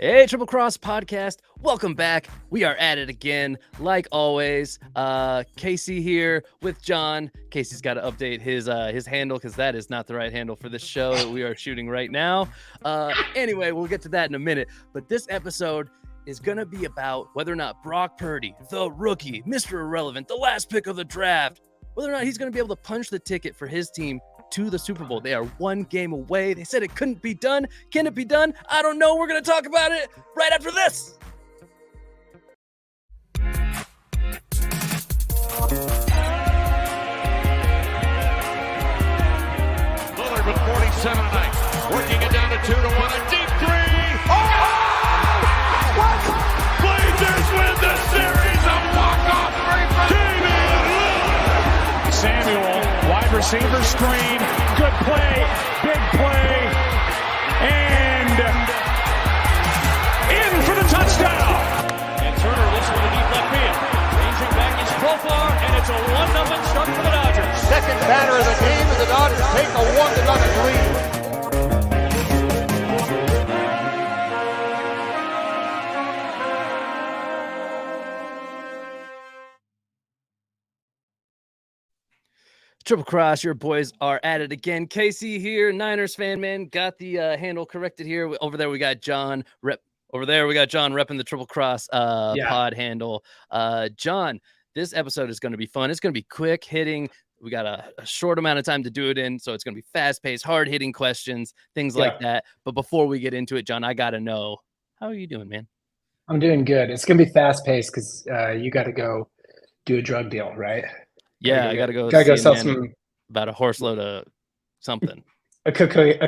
Hey, Triple Cross Podcast. Welcome back. We are at it again, like always. Casey here with John. Casey's got to update his handle because that is not the right handle for this show that we are shooting right now. Anyway, we'll get to that in a minute. But this episode is going to be about whether or not Brock Purdy, the rookie, Mr. Irrelevant, the last pick of the draft, whether or not he's going to be able to punch the ticket for his team to the Super Bowl. They are one game away. They said it couldn't be done. Can it be done? I don't know. We're going to talk about it right after this. Lillard with 47 tonight. Working it down to 2-1. A deep three. Oh! What? Blazers win the series. A walk-off three for Damian Lillard. Samuel, wide receiver screen. Good play. Big play. And in for the touchdown. And Turner looks for the deep left field. Ranging back is Profar, and it's a 1-0 start for the Dodgers. Second batter of the game, and the Dodgers take a 1-0 lead. Triple Cross, your boys are at it again. Casey here, Niners fan, man. Got the handle corrected here. Over there, we got John repping the Triple Cross pod handle. John, this episode is going to be fun. It's going to be quick hitting. We got a short amount of time to do it in, so it's going to be fast-paced, hard-hitting questions, things like that. But before we get into it, John, I got to know, how are you doing, man? I'm doing good. It's going to be fast-paced because you got to go do a drug deal, right? Yeah, I got to go sell some about a horse load of something. a cocaine,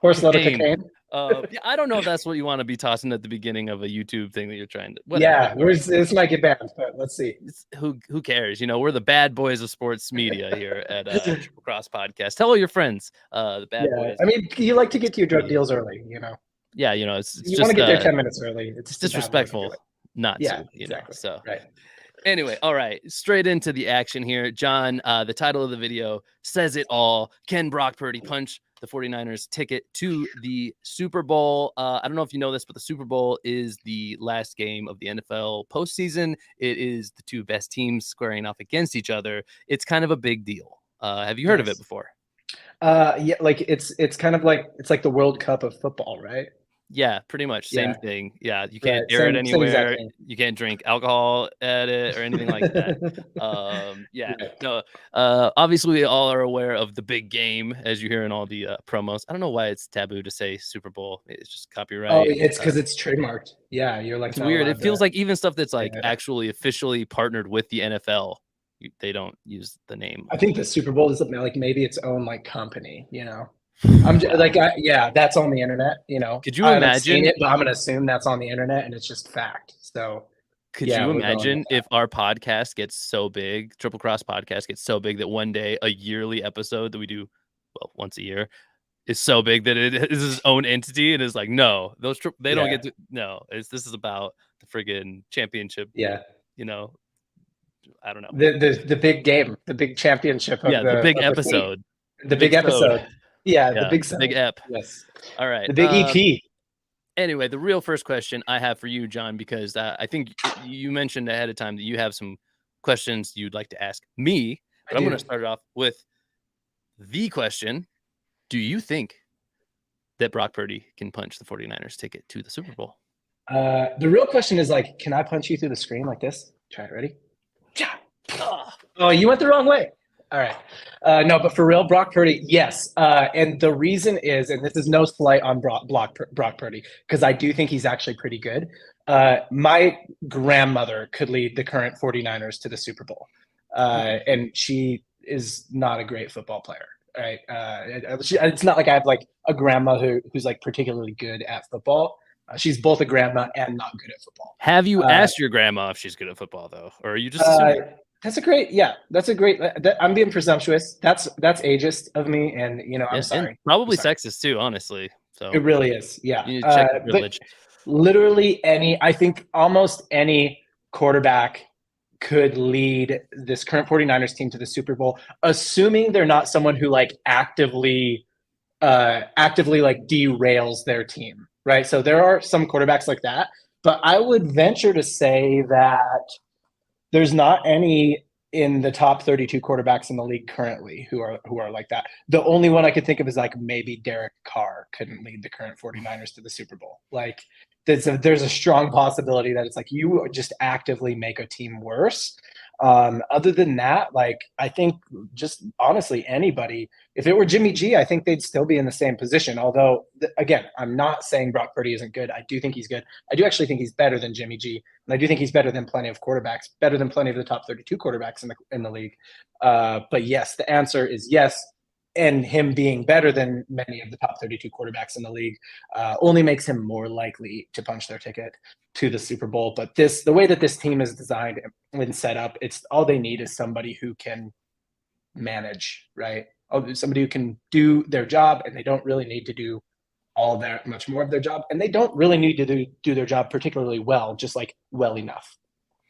horse load of cocaine. I don't know if that's what you want to be tossing at the beginning of a YouTube thing that you're trying to. Yeah, this might get banned, but let's see. Who cares? You know, we're the bad boys of sports media here at Triple Cross Podcast. Tell all your friends, the bad boys. I mean, you like to get to your drug deals early, you know. Yeah, you know, it's you just want to get there 10 minutes early. It's disrespectful not to, exactly. So right. Anyway, all right, straight into the action here. John, the title of the video says it all. Can Brock Purdy punch the 49ers ticket to the Super Bowl? I don't know if you know this, but the Super Bowl is the last game of the NFL postseason. It is the two best teams squaring off against each other. It's kind of a big deal. Have you heard of it before? Yeah, like it's kind of like it's like the World Cup of football, right? Yeah, pretty much. Same thing. Yeah, you can't Right. air it anywhere. Exactly. You can't drink alcohol at it or anything like that. No. Obviously, we all are aware of the big game, as you hear in all the promos. I don't know why it's taboo to say Super Bowl. It's just copyright. Oh, it's because it's trademarked. Yeah, you're like it's weird. It feels like even stuff that's like actually officially partnered with the NFL, they don't use the name. I think the Super Bowl is like maybe its own like company, you know. I'm just, like, that's on the internet, you know. Could you imagine it? But I'm gonna assume that's on the internet and it's just fact. So, could you imagine if our podcast gets so big, Triple Cross Podcast gets so big that one day a yearly episode that we do, once a year, is so big that it is its own entity and is like, no, they don't get to. No, this is about the friggin' championship. Yeah, you know, I don't know the big game, the big championship. The big episode. The big episode. Yeah, the big ep. Yes. All right. The big EP. Anyway, the real first question I have for you, John, because I think you mentioned ahead of time that you have some questions you'd like to ask me. But I'm going to start it off with the question. Do you think that Brock Purdy can punch the 49ers ticket to the Super Bowl? The real question is like, can I punch you through the screen like this? Try it. Ready? Oh, you went the wrong way. All right. No, but for real, Brock Purdy, yes. And the reason is, and this is no slight on Brock Purdy, because I do think he's actually pretty good. My grandmother could lead the current 49ers to the Super Bowl. And she is not a great football player, right? It's not like I have like a grandma who's like particularly good at football. She's both a grandma and not good at football. Have you asked your grandma if she's good at football, though? Or are you just assuming? That's a great. I'm being presumptuous. That's ageist of me, and you know, I'm sorry. Probably sexist too, honestly. So it really is. Yeah. You need to check the privilege. Literally I think almost any quarterback could lead this current 49ers team to the Super Bowl, assuming they're not someone who like actively like derails their team, right? So there are some quarterbacks like that, but I would venture to say that there's not any in the top 32 quarterbacks in the league currently who are like that. The only one I could think of is like maybe Derek Carr couldn't lead the current 49ers to the Super Bowl. Like there's a strong possibility that it's like you just actively make a team worse. Other than that, like I think just honestly anybody, if it were Jimmy G, I think they'd still be in the same position. Although again, I'm not saying Brock Purdy isn't good. I do think he's good. I do actually think he's better than Jimmy G, and I do think he's better than plenty of quarterbacks, better than plenty of the top 32 quarterbacks in the league. But yes, the answer is yes. And him being better than many of the top 32 quarterbacks in the league only makes him more likely to punch their ticket to the Super Bowl. But the way that this team is designed and set up, it's all they need is somebody who can manage, right? Somebody who can do their job, and they don't really need to do all that much more of their job, and they don't really need to do their job particularly well, just like well enough.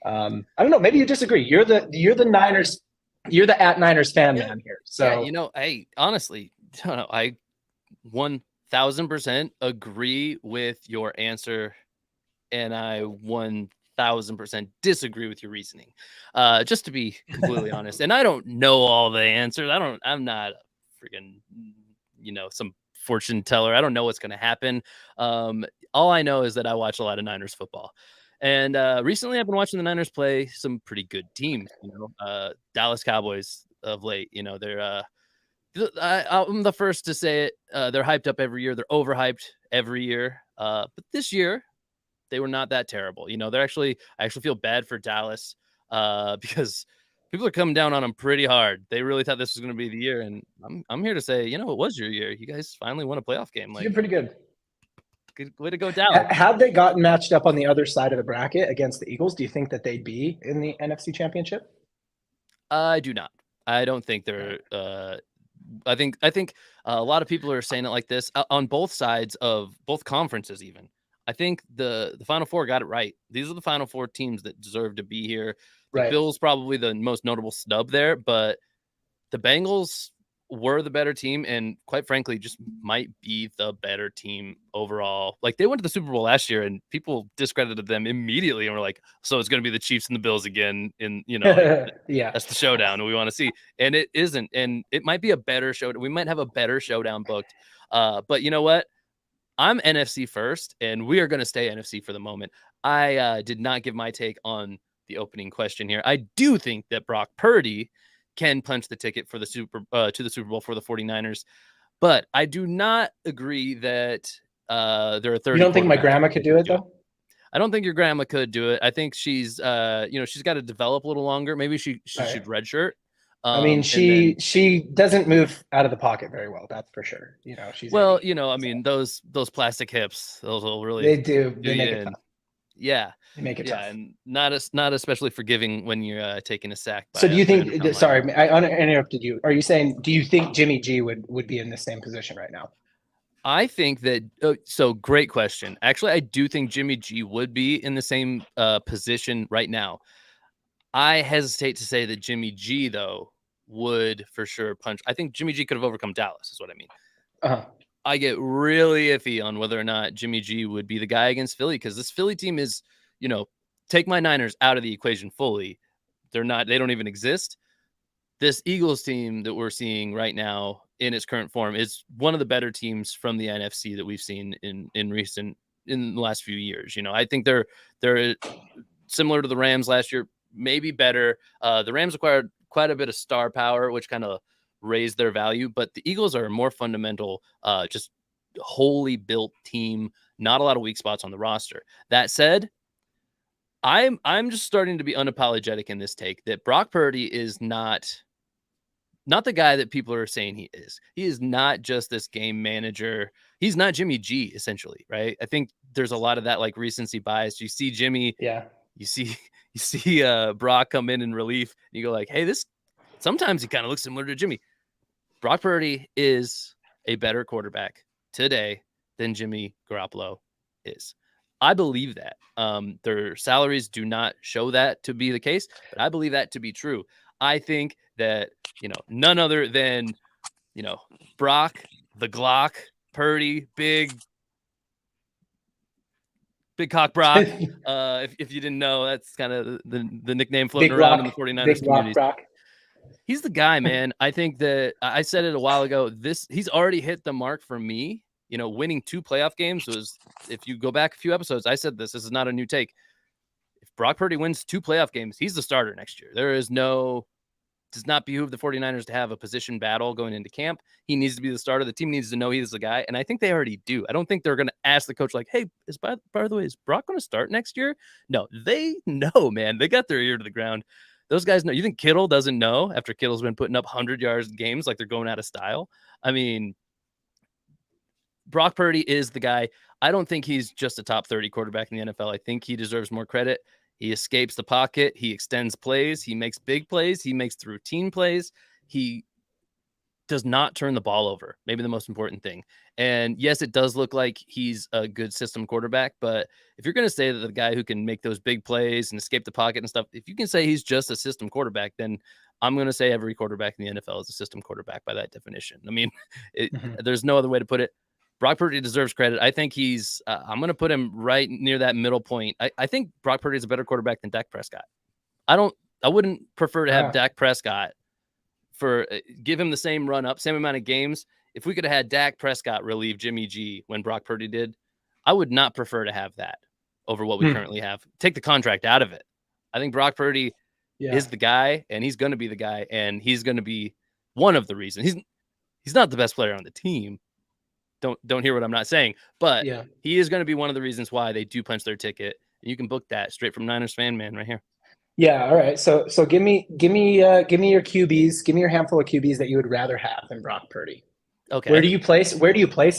I don't know. Maybe you disagree. You're the Niners. You're the @Niners fan man here. So yeah, I honestly don't know. I 1000% agree with your answer, and I 1000% disagree with your reasoning. Just to be completely honest, and I don't know all the answers. I'm not a freaking some fortune teller. I don't know what's going to happen. All I know is that I watch a lot of Niners football. And recently, I've been watching the Niners play some pretty good teams. Dallas Cowboys of late. They're. I'm the first to say it. They're hyped up every year. They're overhyped every year. But this year, they were not that terrible. I actually feel bad for Dallas because people are coming down on them pretty hard. They really thought this was going to be the year, and I'm here to say, it was your year. You guys finally won a playoff game. You're pretty good. Good way to go, Dallas. Had they gotten matched up on the other side of the bracket against the Eagles, do you think that they'd be in the NFC Championship? I do not. I don't think they're. I think a lot of people are saying it like this on both sides of both conferences. Even I think the Final Four got it right. These are the Final Four teams that deserve to be here. The Bills probably the most notable snub there, but the Bengals were the better team, and quite frankly, just might be the better team overall. Like they went to the Super Bowl last year, and people discredited them immediately, and were like, "So it's going to be the Chiefs and the Bills again." And yeah, that's the showdown we want to see, and it isn't. And it might be a better showdown. We might have a better showdown booked. But you know what? I'm NFC first, and we are going to stay NFC for the moment. I did not give my take on the opening question here. I do think that Brock Purdy can punch the ticket for the Super Bowl for the 49ers, but I do not agree that there are 30. You don't think my grandma could do it though? I don't think your grandma could do it. I think she's she's got to develop a little longer. Maybe she should redshirt. I mean, she doesn't move out of the pocket very well. That's for sure. She's those plastic hips, those will really they make it tough. Yeah, they make it tough, and not especially forgiving when you're taking a sack. So do you think? Sorry, I interrupted you. Are you saying? Do you think Jimmy G would be in the same position right now? I think that. So great question. Actually, I do think Jimmy G would be in the same position right now. I hesitate to say that Jimmy G though would for sure punch. I think Jimmy G could have overcome Dallas. Is what I mean. I get really iffy on whether or not Jimmy G would be the guy against Philly, because this Philly team is, take my Niners out of the equation fully. They don't even exist. This Eagles team that we're seeing right now in its current form is one of the better teams from the NFC that we've seen in the last few years. I think they're similar to the Rams last year, maybe better. The Rams acquired quite a bit of star power, which kind of raised their value, but the Eagles are a more fundamental, just wholly built team. Not a lot of weak spots on the roster. That said, I'm just starting to be unapologetic in this take that Brock Purdy is not the guy that people are saying he is. He is not just this game manager. He's not Jimmy G, essentially, right? I think there's a lot of that like recency bias. You see Jimmy, you see Brock come in relief, and you go like, hey, sometimes he kind of looks similar to Jimmy. Brock Purdy is a better quarterback today than Jimmy Garoppolo is. I believe that. Their salaries do not show that to be the case, but I believe that to be true. I think that, none other than, Brock, the Glock, Purdy, big Big Cock Brock. If you didn't know, that's kind of the nickname floating around in the 49ers community. Brock. He's the guy, man. I think that I said it a while ago. He's already hit the mark for me. Winning 2 playoff games was, if you go back a few episodes, I said this is not a new take. If Brock Purdy wins 2 playoff games, he's the starter next year. Does not behoove the 49ers to have a position battle going into camp. He needs to be the starter. The team needs to know he's the guy. And I think they already do. I don't think they're going to ask the coach like, hey, by the way, is Brock going to start next year? No, they know, man. They got their ear to the ground. Those guys know. You think Kittle doesn't know after Kittle's been putting up 100 yards games like they're going out of style? I mean, Brock Purdy is the guy. I don't think he's just a top 30 quarterback in the NFL. I think he deserves more credit. He escapes the pocket. He extends plays. He makes big plays. He makes the routine plays. He does not turn the ball over. Maybe the most important thing. And yes, it does look like he's a good system quarterback. But if you're going to say that the guy who can make those big plays and escape the pocket and stuff, if you can say he's just a system quarterback, then I'm going to say every quarterback in the NFL is a system quarterback by that definition. I mean, there's no other way to put it. Brock Purdy deserves credit. I think he's I'm going to put him right near that middle point. I think Brock Purdy is a better quarterback than Dak Prescott. I wouldn't prefer to have Dak Prescott give him the same run up, same amount of games. If we could have had Dak Prescott relieve Jimmy G when Brock Purdy did, I would not prefer to have that over what we currently have. Take the contract out of it. I think Brock Purdy is the guy, and he's going to be the guy, and he's going to be one of the reasons. He's not the best player on the team. Don't hear what I'm not saying, but he is going to be one of the reasons why they do punch their ticket. And you can book that straight from Niners Fan Man right here. Yeah. All right. So give me your QBs. Give me your handful of QBs that you would rather have than Brock Purdy. Okay. Where do you place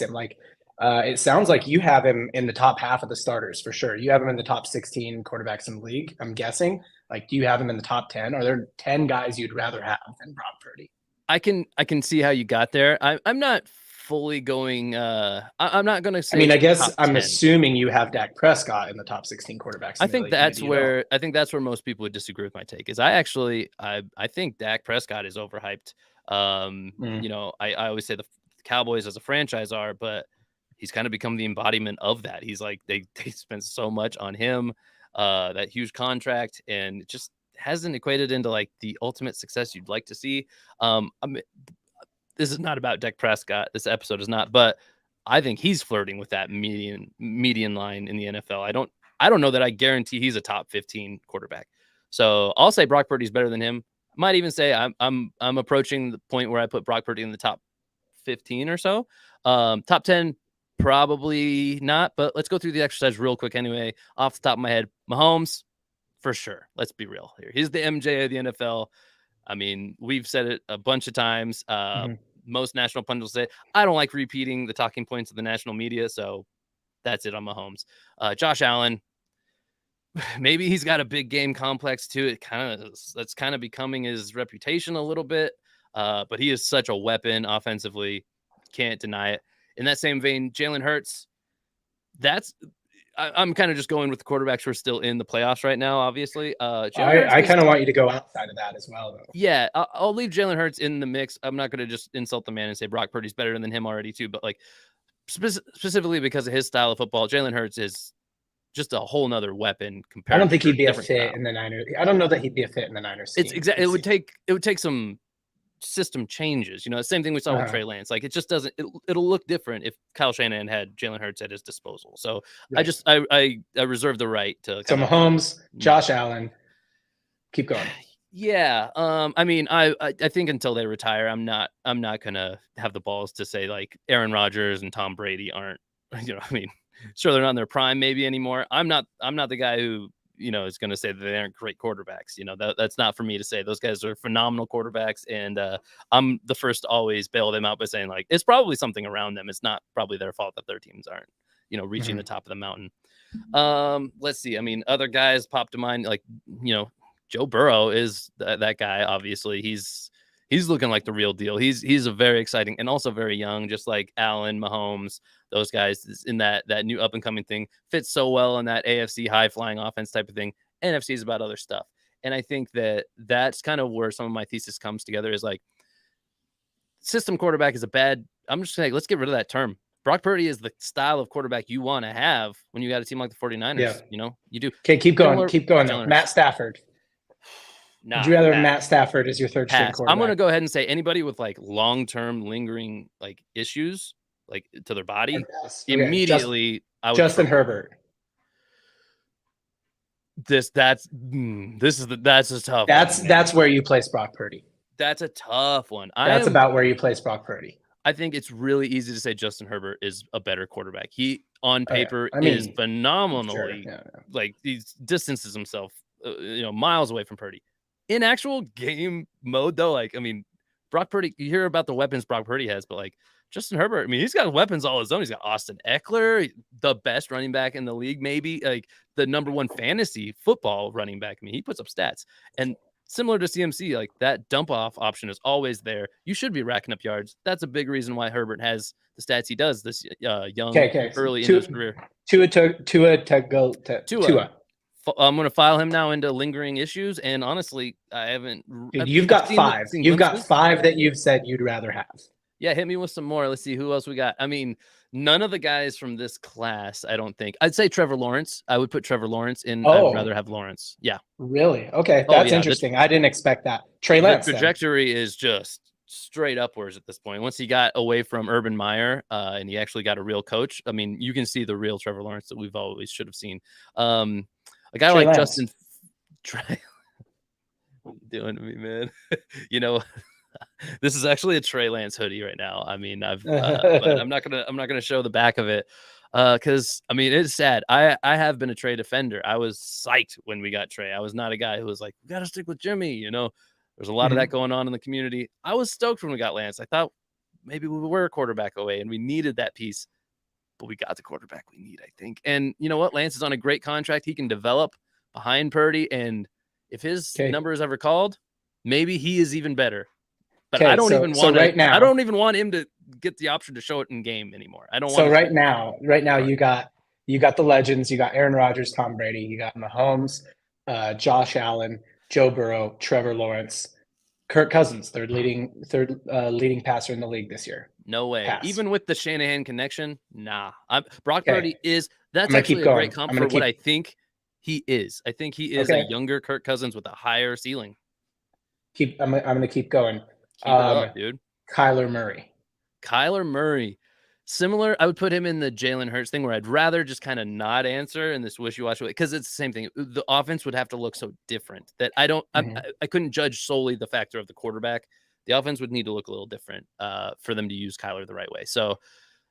him? Like, it sounds like you have him in the top half of the starters for sure. You have him in the top 16 quarterbacks in the league, I'm guessing. Like, do you have him in the top 10? Are there 10 guys you'd rather have than Brock Purdy? I can see how you got there. I'm not fully going. I'm not going to say. I mean, I guess I'm assuming you have Dak Prescott in the top 16 quarterbacks. I think that's where most people would disagree with my take. Is I think Dak Prescott is overhyped. I always say the Cowboys as a franchise are, but he's kind of become the embodiment of that. He's like they spent so much on him, that huge contract, and it just hasn't equated into like the ultimate success you'd like to see. This is not about Dak Prescott. This episode is not, but I think he's flirting with that median line in the NFL. I don't know that I guarantee he's a top 15 quarterback. So I'll say Brock Purdy's better than him. Might even say I'm approaching the point where I put Brock Purdy in the top 15 or so. Top 10, probably not, but let's go through the exercise real quick anyway. Off the top of my head, Mahomes, for sure. Let's be real here. He's the MJ of the NFL. I mean, we've said it a bunch of times. Most national pundits say, I don't like repeating the talking points of the national media, so that's it on Mahomes. Josh Allen, maybe he's got a big game complex too. That's kind of becoming his reputation a little bit, but he is such a weapon offensively. Can't deny it. In that same vein, Jalen Hurts, I'm kind of just going with the quarterbacks who are still in the playoffs right now, obviously. I kind of want you to go outside of that as well, though. Yeah, I'll leave Jalen Hurts in the mix. I'm not going to just insult the man and say Brock Purdy's better than him already, too. But like specifically because of his style of football, Jalen Hurts is just a whole nother weapon. Compared, I don't think he'd be a fit in the Niners. I don't know that he'd be a fit in the Niners. It's exactly. It would take some system changes. Same thing we saw with Trey Lance. Like, it just doesn't. It'll look different if Kyle Shanahan had Jalen Hurts at his disposal. So right. I reserve the right to. So Mahomes, Josh Allen, keep going. Yeah. I mean, I think until they retire, I'm not gonna have the balls to say like Aaron Rodgers and Tom Brady aren't. I mean, sure, they're not in their prime maybe anymore. I'm not the guy who is going to say that they aren't great quarterbacks. That's not for me to say. Those guys are phenomenal quarterbacks, and I'm the first to always bail them out by saying like it's probably something around them. It's not probably their fault that their teams aren't reaching the top of the mountain. Let's see. I mean, other guys pop to mind, like Joe Burrow is that guy. Obviously, he's looking like the real deal. He's a very exciting and also very young, just like Allen, Mahomes. Those guys in that new up and coming thing fits so well in that AFC high flying offense type of thing. NFC is about other stuff. And I think that's kind of where some of my thesis comes together is like system quarterback is I'm just saying, let's get rid of that term. Brock Purdy is the style of quarterback you want to have when you got a team like the 49ers. Yeah. You know, you do. Okay, keep going. Keep going. Though. Matt Stafford. Nah, Would you rather have Matt Stafford as your third string quarterback? I'm going to go ahead and say anybody with like long-term lingering like issues like to their body, immediately I would Justin Herbert. That's a tough one. That's where you place Brock Purdy. That's a tough one. That's about where you place Brock Purdy. I think it's really easy to say Justin Herbert is a better quarterback. He on paper is phenomenally like he distances himself miles away from Purdy. In actual game mode though, like I mean, Brock Purdy, you hear about the weapons Brock Purdy has, but like Justin Herbert, I mean, he's got weapons all his own. He's got Austin Eckler, the best running back in the league, maybe like the #1 fantasy football running back. I mean, he puts up stats. And similar to CMC, like that dump off option is always there. You should be racking up yards. That's a big reason why Herbert has the stats he does this young, early in his career. Tua. I'm going to file him now into lingering issues. And honestly, I haven't. Dude, you've got 5. You've got 5 that you've said you'd rather have. Yeah, hit me with some more. Let's see who else we got. I mean, none of the guys from this class, I don't think. I'd say Trevor Lawrence. I would put Trevor Lawrence in. I'd rather have Lawrence. Yeah. Really? Okay. That's interesting. I didn't expect that. Trey Lance. The trajectory is just straight upwards at this point. Once he got away from Urban Meyer and he actually got a real coach, I mean, you can see the real Trevor Lawrence that we've always should have seen. A guy like Justin. What are you doing to me, man? This is actually a Trey Lance hoodie right now. I mean, but I'm not gonna show the back of it because I mean it's sad. I have been a Trey defender. I was psyched when we got Trey. I was not a guy who was like, we gotta stick with Jimmy. There's a lot of that going on in the community. I was stoked when we got Lance. I thought maybe we were a quarterback away and we needed that piece, but we got the quarterback we need, I think. And you know what? Lance is on a great contract. He can develop behind Purdy, and if his number is ever called, maybe he is even better. But I don't even want I don't even want him to get the option to show it in game anymore. I don't want. So right now, you got the legends. You got Aaron Rodgers, Tom Brady. You got Mahomes, Josh Allen, Joe Burrow, Trevor Lawrence, Kirk Cousins, third leading passer in the league this year. No way. Even with the Shanahan connection, nah. Brock Purdy is. That's actually a great comp for what I think he is. I think he is a younger Kirk Cousins with a higher ceiling. I'm going to keep going. Keep it up, dude. Kyler Murray. Similar, I would put him in the Jalen Hurts thing where I'd rather just kind of not answer in this wishy-washy way because it's the same thing. The offense would have to look so different that I couldn't judge solely the factor of the quarterback. The offense would need to look a little different for them to use Kyler the right way. So,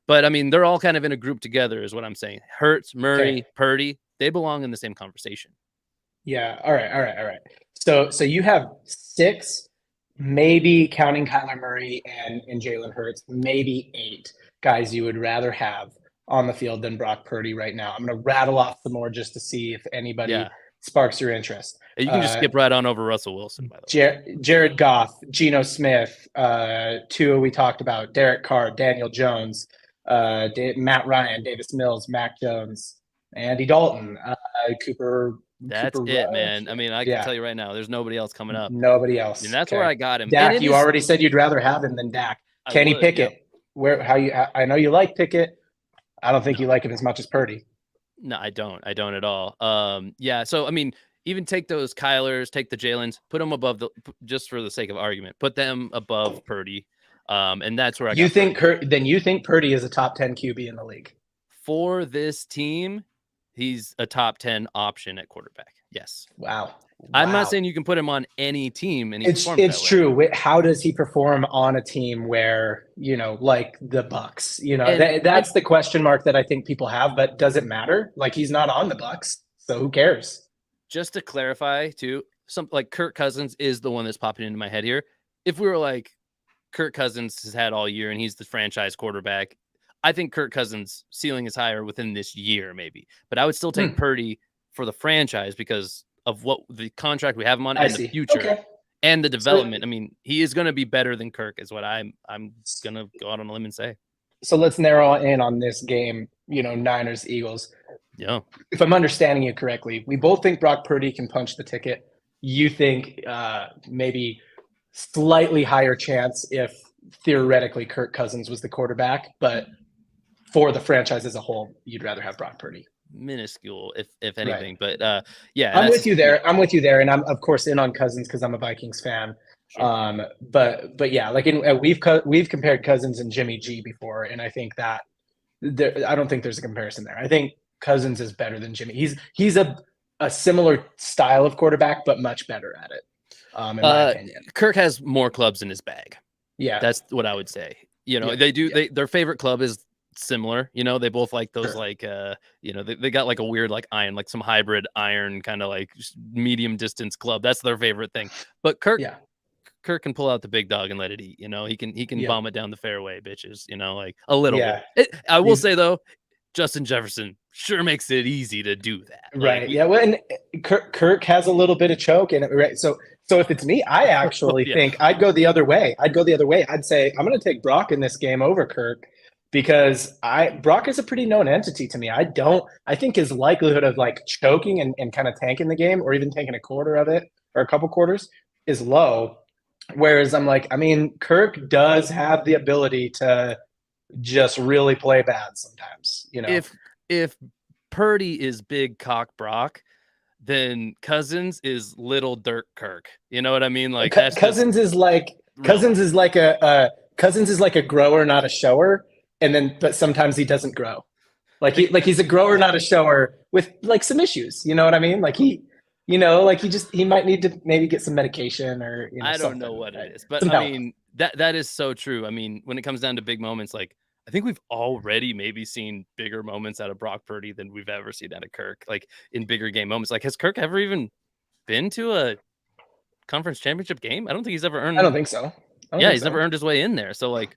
but I mean, they're all kind of in a group together is what I'm saying. Hurts, Murray, Purdy, they belong in the same conversation. Yeah. All right. So you have 6, maybe counting Kyler Murray and Jalen Hurts, maybe 8 guys you would rather have on the field than Brock Purdy right now. I'm going to rattle off some more just to see if anybody sparks your interest. You can just skip right on over Russell Wilson, by the way. Jared Goff, Geno Smith, Tua we talked about, Derek Carr, Daniel Jones, Matt Ryan, Davis Mills, Mac Jones, Andy Dalton, Cooper. That's it, man. I mean, I can tell you right now, there's nobody else coming up. Nobody else. And that's where I got him. Dak, you already said you'd rather have him than Dak. Kenny Pickett. I know you like Pickett. I don't think you like him as much as Purdy. No, I don't. I don't at all. So I mean, even take those Kylers, take the Jalen's, put them above just for the sake of argument, put them above Purdy. And that's where you think Purdy is a top 10 QB in the league for this team. He's a top 10 option at quarterback. Yes. Wow. I'm not saying you can put him on any team. And it's true. How does he perform on a team where, like the Bucks, that's the question mark that I think people have, but does it matter? Like he's not on the Bucks. So who cares? Just to clarify too, something like Kirk Cousins is the one that's popping into my head here. If we were like Kirk Cousins has had all year and he's the franchise quarterback, I think Kirk Cousins' ceiling is higher within this year, maybe. But I would still take Purdy for the franchise because of what the contract we have him on and the future and the development. I mean, he is going to be better than Kirk is what I'm going to go out on a limb and say. So let's narrow in on this game, Niners, Eagles. Yeah. If I'm understanding you correctly, we both think Brock Purdy can punch the ticket. You think maybe slightly higher chance if theoretically Kirk Cousins was the quarterback, but for the franchise as a whole, you'd rather have Brock Purdy. Minuscule, if anything. Right. But yeah, I'm with you there. I'm with you there, and I'm of course in on Cousins because I'm a Vikings fan. Sure. But yeah, like we've compared Cousins and Jimmy G before, and I think that I don't think there's a comparison there. I think Cousins is better than Jimmy. He's a similar style of quarterback, but much better at it. In my opinion, Kirk has more clubs in his bag. Yeah, that's what I would say. Yeah. They do. Their favorite club is similar. They both like those Sure. they got like a weird like iron, like some hybrid iron kind of like medium distance club. That's their favorite thing. But Kirk can pull out the big dog and let it eat. He can bomb it down the fairway, bitches. Like a little bit. I will say though, Justin Jefferson sure makes it easy to do that. Right. Well, and Kirk has a little bit of choke in it. Right. So if it's me, I actually think I'd go the other way. I'd say I'm going to take Brock in this game over Kirk because Brock is a pretty known entity to me. I think his likelihood of like choking and kind of tanking the game or even taking a quarter of it or a couple quarters is low. Whereas I'm like, Kirk does have the ability to just really play bad sometimes, If Purdy is big cock Brock, then Cousins is little Dirk Kirk. You know what I mean? Like Cousins is like a grower, not a shower. But sometimes he doesn't grow. He's a grower, not a shower with like some issues. You know what I mean? Like he might need to maybe get some medication or I don't know what it is, but that is so true. When it comes down to big moments, like I think we've already maybe seen bigger moments out of Brock Purdy than we've ever seen out of Kirk, like in bigger game moments. Like has Kirk ever even been to a conference championship game? I don't think he's ever earned. I don't think so. He's never earned his way in there. So like,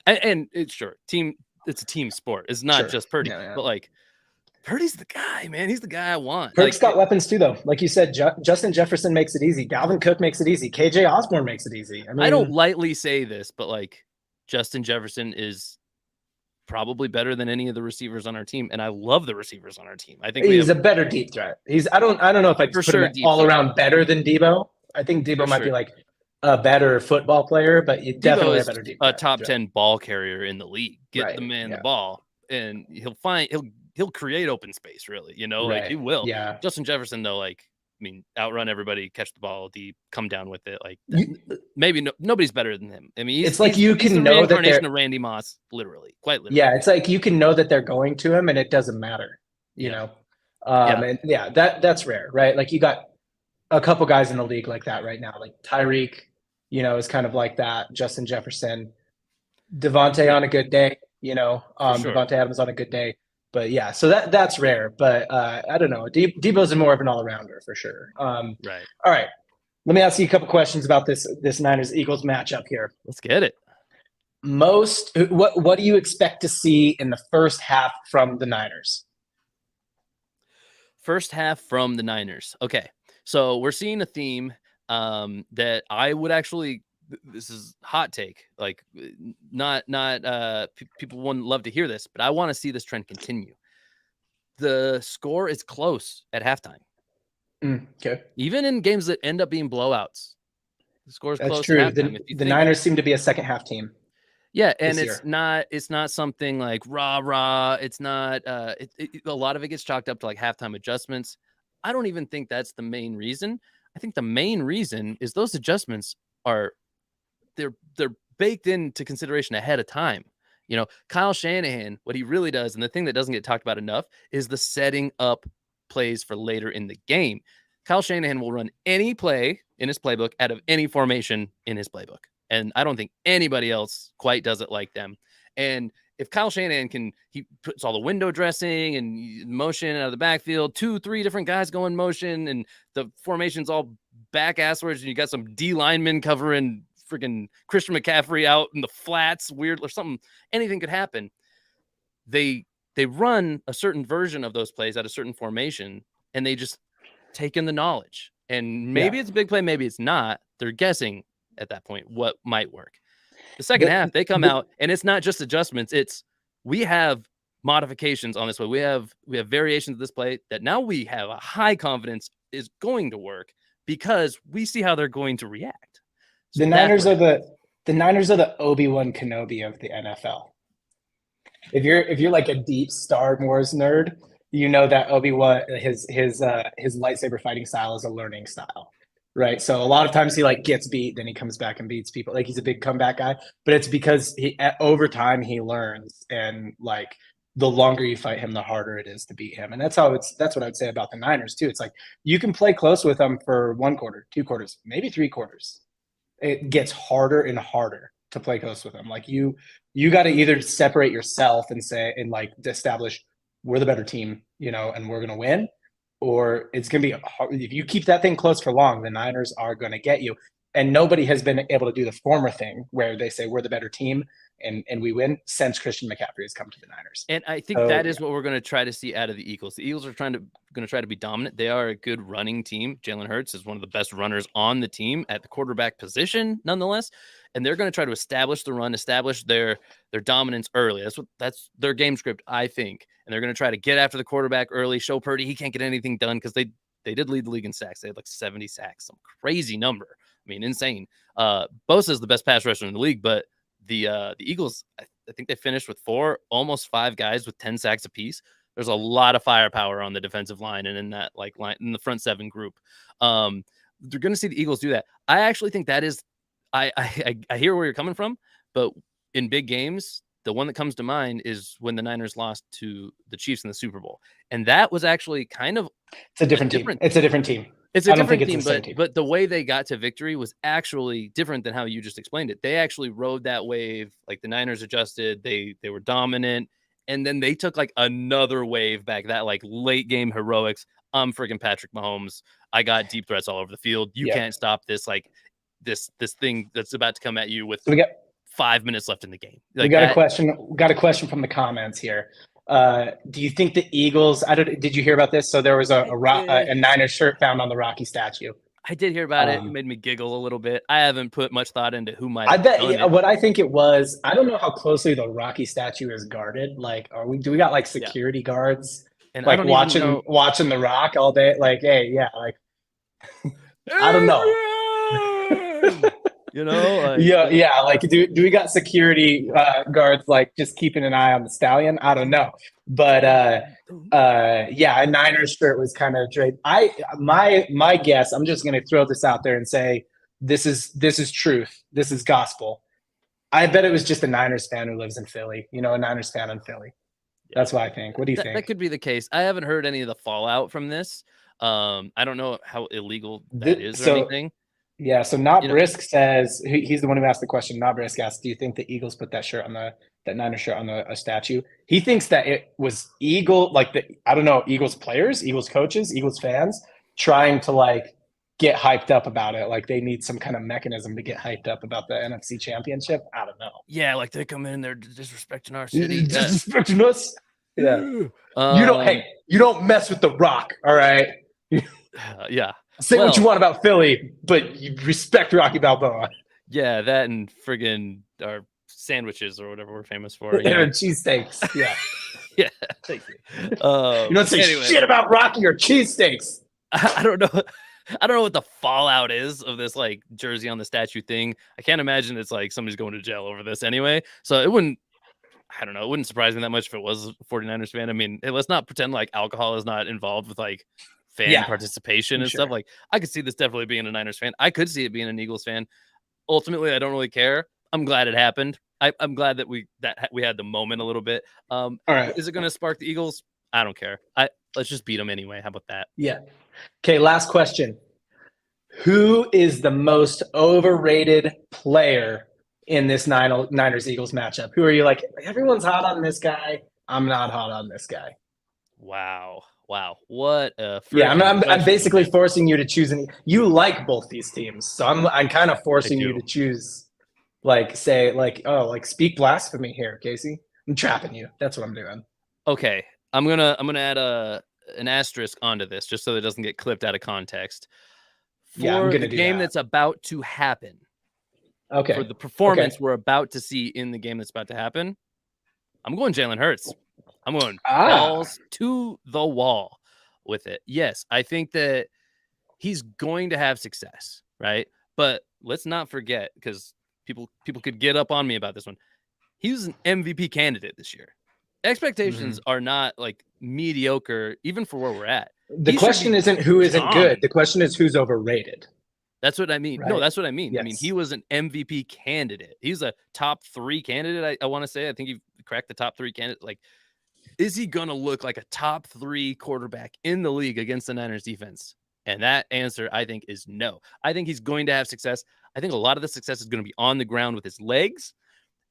and it's it's a team sport. It's not just Purdy, but like Purdy's the guy, man. He's the guy I want. Kirk's got weapons too, though. Like you said, Justin Jefferson makes it easy. Dalvin Cook makes it easy. KJ Osborne makes it easy. I don't lightly say this, but like Justin Jefferson is probably better than any of the receivers on our team, and I love the receivers on our team. I think he's a better deep threat. I don't know if I put him all around better than Debo. I think Debo might be like a better football player, but you definitely a better deep threat. A top 10 ball carrier in the league. Get the man the ball, and he'll create open space. Really, like he will. Yeah. Justin Jefferson though, like outrun everybody, catch the ball deep, come down with it. Like maybe nobody's better than him. It's like you can know that they're of Randy Moss, quite literally. Yeah, it's like you can know that they're going to him, and it doesn't matter. And that's rare, right? Like you got a couple guys in the league like that right now, like Tyreek, is kind of like that. Justin Jefferson, Devontae on a good day, Devontae Adams on a good day. But yeah, so that's rare. But I don't know. Debo's more of an all-arounder for sure. Right. All right. Let me ask you a couple questions about this Niners-Eagles matchup here. Let's get it. What do you expect to see in the first half from the Niners? First half from the Niners. Okay. So we're seeing a theme that I would actually, this is hot take, like not people wouldn't love to hear this, but I want to see this trend continue. The score is close at halftime. Okay. Even in games that end up being blowouts, the score is close. That's true. At halftime. The Niners seem to be a second half team. Yeah, and it's not something like rah. It's not a lot of it gets chalked up to like halftime adjustments. I don't even think that's the main reason. I think the main reason is those adjustments are they're baked into consideration ahead of time. Kyle Shanahan, what he really does, and the thing that doesn't get talked about enough is the setting up plays for later in the game. Kyle Shanahan will run any play in his playbook out of any formation in his playbook. And I don't think anybody else quite does it like them. And if Kyle Shanahan he puts all the window dressing and motion out of the backfield, 2-3 different guys go in motion, and the formation's all back asswards, and you got some D linemen covering freaking Christian McCaffrey out in the flats, weird or something. Anything could happen. They run a certain version of those plays at a certain formation, and they just take in the knowledge. And maybe it's a big play, maybe it's not. They're guessing at that point what might work. The second half, they come out, and it's not just adjustments. It's we have modifications on this play. We have variations of this play that now we have a high confidence is going to work because we see how they're going to react. So the Niners are the Obi-Wan Kenobi of the NFL. if you're like a deep Star Wars nerd, you know that Obi-Wan his lightsaber fighting style is a learning style, right? So a lot of times he like gets beat, then he comes back and beats people. Like he's a big comeback guy, but it's because over time he learns, and like the longer you fight him, the harder it is to beat him. And that's what I'd say about the Niners too. It's like you can play close with them for 1 quarter, 2 quarters, maybe 3 quarters. It gets harder and harder to play close with them. Like you got to either separate yourself and say, and like establish we're the better team, and we're going to win, or it's going to be hard. If you keep that thing close for long, the Niners are going to get you. And nobody has been able to do the former thing where they say we're the better team and we win since Christian McCaffrey has come to the Niners. And I think that is what we're going to try to see out of the Eagles. The Eagles are going to try to be dominant. They are a good running team. Jalen Hurts is one of the best runners on the team at the quarterback position, nonetheless. And they're going to try to establish the run, establish their dominance early. That's their game script, I think. And they're going to try to get after the quarterback early, show Purdy he can't get anything done, because they did lead the league in sacks. They had like 70 sacks, some crazy number. I mean, insane. Bosa's the best pass rusher in the league, but the Eagles, I think they finished with 4, almost 5 guys with 10 sacks apiece. There's a lot of firepower on the defensive line and in that like line in the front 7 group. They're going to see the Eagles do that. I actually think that is. I hear where you're coming from, but in big games, the one that comes to mind is when the Niners lost to the Chiefs in the Super Bowl, and that was actually kind of it's a different team. It's a different team. It's a different team, but the way they got to victory was actually different than how you just explained it. They actually rode that wave. Like the Niners adjusted, they were dominant, and then they took like another wave back, that like late game heroics. I'm freaking Patrick Mahomes. I got deep threats all over the field. You can't stop this, like this thing that's about to come at you with 5 minutes left in the game. Like we got a question. Got a question from the comments here. Do you think the Eagles? Did you hear about this? So there was a Niners shirt found on the Rocky statue. I did hear about it. It made me giggle a little bit. I haven't put much thought into who might. I bet what I think it was. I don't know how closely the Rocky statue is guarded. Like, do we got like security guards? And like watching the Rock all day? Like, hey, yeah, like I don't know. Like do we got security guards like just keeping an eye on the stallion? I don't know, but a Niners shirt was kind of draped. My guess, I'm just gonna throw this out there and say this is truth, this is gospel. I bet it was just a Niners fan who lives in Philly, a Niners fan in Philly. That's what I think. What do you think? That could be the case. I haven't heard any of the fallout from this. I don't know how illegal that is or anything. Yeah, so Not Brisk says he's the one who asked the question. Not Brisk asked, "Do you think the Eagles put that shirt on that Niners shirt on a statue?" He thinks that it was Eagles players, Eagles coaches, Eagles fans trying to like get hyped up about it. Like they need some kind of mechanism to get hyped up about the NFC Championship. I don't know. Yeah, like they come in, they're disrespecting our city, disrespecting us. Yeah, you don't mess with the Rock. All right. Yeah. Say what you want about Philly, but you respect Rocky Balboa. Yeah, that and friggin' our sandwiches or whatever we're famous for. And cheesesteaks. Yeah. Yeah. Thank you. You don't say shit about Rocky or cheesesteaks. I don't know. I don't know what the fallout is of this like jersey on the statue thing. I can't imagine it's like somebody's going to jail over this anyway. So it wouldn't surprise me that much if it was a 49ers fan. I mean, let's not pretend like alcohol is not involved with like fan participation and stuff. Like I could see this definitely being a Niners fan. I could see it being an Eagles fan. Ultimately, I don't really care. I'm glad it happened. I'm glad that we had the moment a little bit. All right. Is it going to spark the Eagles? I don't care. Let's just beat them anyway. How about that? Yeah. Okay. Last question. Who is the most overrated player in this Niners Eagles matchup? Who are you like? Everyone's hot on this guy. I'm not hot on this guy. Wow. What a I'm basically forcing you to choose. You like both these teams, so I'm kind of forcing you to choose. Like speak blasphemy here, Casey. I'm trapping you. That's what I'm doing. Okay, I'm gonna add an asterisk onto this just so that it doesn't get clipped out of context. For the game that's about to happen. Okay. For the performance we're about to see in the game that's about to happen, I'm going Jalen Hurts. I'm going balls to the wall with it. Yes, I think that he's going to have success, right? But let's not forget, because people could get up on me about this one. He was an MVP candidate this year. expectations are not like mediocre, even for where we're at. The question isn't who isn't good. The question is who's overrated. That's what I mean. Right? No, that's what I mean. Yes. I mean, he was an MVP candidate. He's a top 3 candidate. I want to say. I think he cracked the top 3 candidate. Like, is he gonna look like a top 3 quarterback in the league against the Niners defense? And that answer, I think, is no. I think he's going to have success. I think a lot of the success is going to be on the ground with his legs.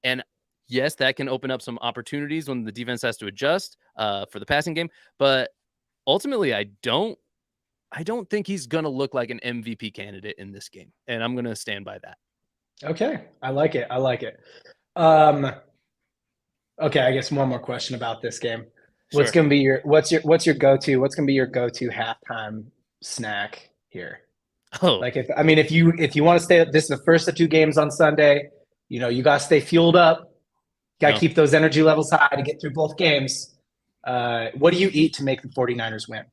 And yes, that can open up some opportunities when the defense has to adjust for the passing game. But ultimately, I don't think he's going to look like an MVP candidate in this game. And I'm going to stand by that. Okay. I like it. Okay. I guess one more question about this game. Sure. What's going to be what's your go-to halftime snack here? Oh, like if you want to stay, this is the first of 2 games on Sunday, you got to stay fueled up. Got to keep those energy levels high to get through both games. What do you eat to make the 49ers win?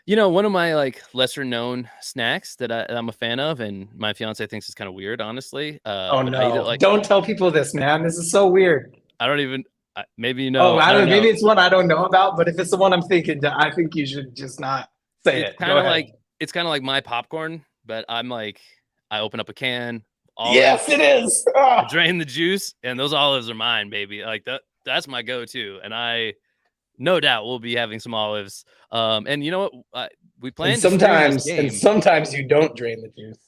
One of my like lesser known snacks that I'm a fan of, and my fiance thinks it's kind of weird, honestly. Oh no! Don't tell people this, man. This is so weird. I don't even. Maybe I don't know. Maybe it's one I don't know about, but if it's the one I'm thinking, I think you should just not say it. It's kind of like my popcorn, but I'm like, I open up a can. Yes, it is. I drain the juice, and those olives are mine, baby. Like that's my go-to, and I no doubt we'll be having some olives. And you know what? We plan. And sometimes you don't drain the juice.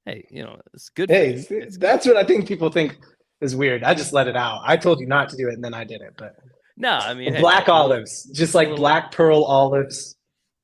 Hey, it's good. Hey, that's what I think people think is weird. I just let it out. I told you not to do it, and then I did it. But no, I mean black olives, just like black pearl olives.